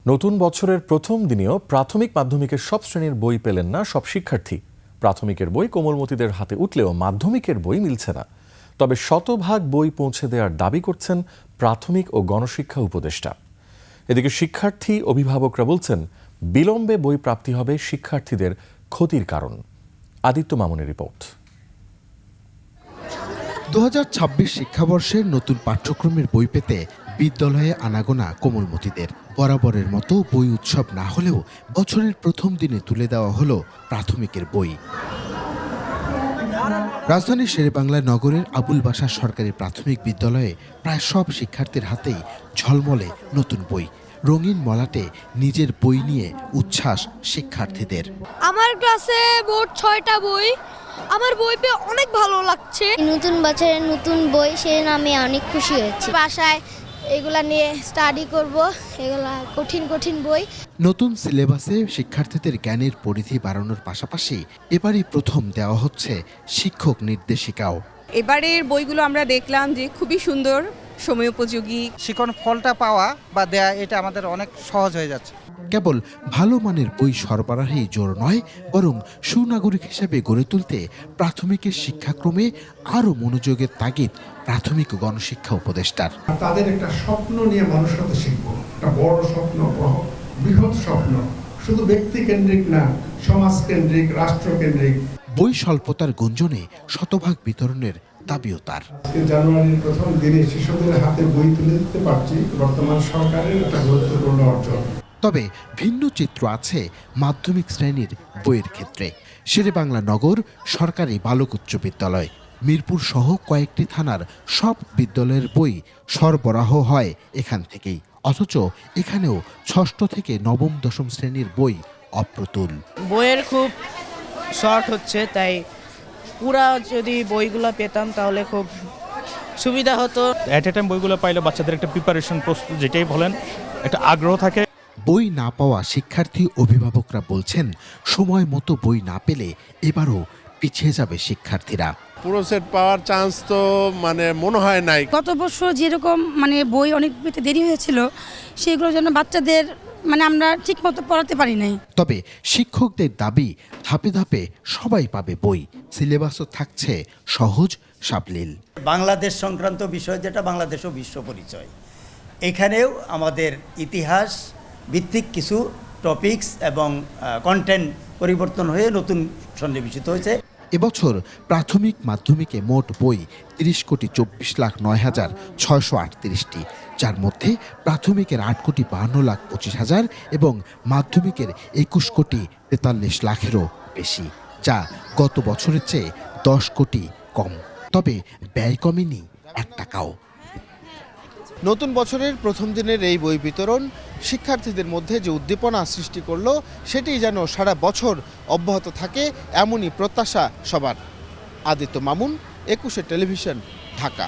নতুন বছরের প্রথম দিনেও প্রাথমিক মাধ্যমিকের সব শ্রেণীর বই পেলেন না সব শিক্ষার্থী। প্রাথমিকের বই কোমলমতিদের হাতে উঠলেও মাধ্যমিকের বই মিলছে না। তবে শতভাগ বই পৌঁছে দেওয়ার দাবি করছেন প্রাথমিক ও গণশিক্ষা উপদেষ্টা। এদিকে শিক্ষার্থী অভিভাবকরা বলছেন বিলম্বে বই প্রাপ্তি হবে শিক্ষার্থীদের ক্ষতির কারণ। আদিত্য মামুনের রিপোর্ট। 2026 শিক্ষাবর্ষের নতুন পাঠ্যক্রমের বই পেতে বিদ্যালয়ে আনাগোনা কোমলমতিদের। বরাবরের মতো বই উৎসব না হলেও বছরের প্রথম দিনে তুলে দেওয়া হলো প্রাথমিকের বই। রাজধানীর শেরেবাংলা নগরের আবুল বাশার সরকারি প্রাথমিক বিদ্যালয়ে প্রায় সব শিক্ষার্থীর হাতেই ঝলমলে নতুন বই। রঙিন মলাটে নিজের বই নিয়ে উচ্ছ্বাস শিক্ষার্থীদের। আমার ক্লাসে মোট 6টা বই। আমার বই পেয়ে অনেক ভালো লাগছে। নতুন বছরের নতুন বই, সেই আমি অনেক খুশি হয়েছি। বাসায় এগুলা নিয়ে স্টাডি করব, এগুলা কঠিন কঠিন বই। নতুন সিলেবাসে শিক্ষার্থীদের জ্ঞানের পরিধি বাড়ানোর পাশাপাশি এবারই প্রথম দেওয়া হচ্ছে শিক্ষক নির্দেশিকাও। এবারের বইগুলো আমরা দেখলাম যে খুবই সুন্দর, সময়োপযোগী। শিখন ফলটা পাওয়া বা দেয়া এটা আমাদের অনেক সহজ হয়ে যাচ্ছে। কেবল ভালো মানের বই সরবরাহেই জোর নয়, বরং সুনাগরিক হিসেবে গড়ে তুলতে প্রাথমিকের শিক্ষাক্রমে আরও মনোযোগের তাগিদ প্রাথমিক ও গণশিক্ষা উপদেষ্টার। তাদের একটা স্বপ্ন নিয়ে মানুষ হতে শিখবো, একটা বড় স্বপ্ন, বৃহৎ স্বপ্ন, শুধু ব্যক্তি কেন্দ্রিক না, সমাজ কেন্দ্রিক, রাষ্ট্র কেন্দ্রিক। বই স্বল্পতার গুঞ্জনে শতভাগ বিতরণের দাবিও তার। জানুয়ারির প্রথম দিনে শিশুদের হাতে বই তুলে দিতে পারছি বর্তমান সরকারের একটা গুরুত্বপূর্ণ অর্জন। তবে ভিন্ন চিত্র আছে মাধ্যমিক শ্রেণীর বইয়ের ক্ষেত্রে। শেরেবাংলা নগর সরকারি বালক উচ্চ বিদ্যালয়, মিরপুর সহ কয়েকটি থানার সব বিদ্যালয়ের বই সরবরাহ হয় এখান থেকেই। অথচ এখানেও ষষ্ঠ থেকে নবম দশম শ্রেণীর বই অপ্রতুল। বইয়ের খুব শর্ট হচ্ছে, তাই পুরা যদি বইগুলো পেতাম তাহলে খুব সুবিধা হতো। অ্যাট এ টাইম বইগুলো পাইলে বাচ্চাদের একটা প্রিপারেশন, প্রস্তুত যেটাই বলেন, একটা আগ্রহ থাকে। বই না পাওয়া শিক্ষার্থী অভিভাবকরা বলছেন সময় মতো বই না পেলে এবারও পিছিয়ে যাবে শিক্ষার্থীরা। পুরো সেট পাওয়ার চান্স তো মনে হয় নাই। গত বছর যেরকম বই অনেক পেতে দেরি হয়েছিল, সেগুলো যেন বাচ্চাদের আমরা ঠিক মতো পড়াতে পারি নাই। তবে শিক্ষকদের দাবি ধাপে ধাপে সবাই পাবে বই, সিলেবাসও থাকছে সহজ সাবলীল। বাংলাদেশ সংক্রান্ত বিষয় যেটা বাংলাদেশ ও বিশ্ব পরিচয়, এখানেও আমাদের ইতিহাস ভিত্তিক কিছু টপিকস এবং কন্টেন্ট পরিবর্তন হয়ে নতুন সন্নিবেশিত হয়েছে। এবছর প্রাথমিক মাধ্যমিকে মোট বই 30,09,638টি, যার মধ্যে প্রাথমিকের 8,52,25,000 এবং মাধ্যমিকের 21,43,00,000-এরও বেশি, যা গত বছরের চেয়ে 10 কোটি কম। তবে ব্যয় কমেনি 1 টাকাও। নতুন বছরের প্রথম দিনের এই বই বিতরণ শিক্ষার্থীদের মধ্যে যে উদ্দীপনা সৃষ্টি করলো, সেটি যেন সারা বছর অব্যাহত থাকে, এমনই প্রত্যাশা সবার। আদিত্য মামুন, 21 টেলিভিশন, ঢাকা।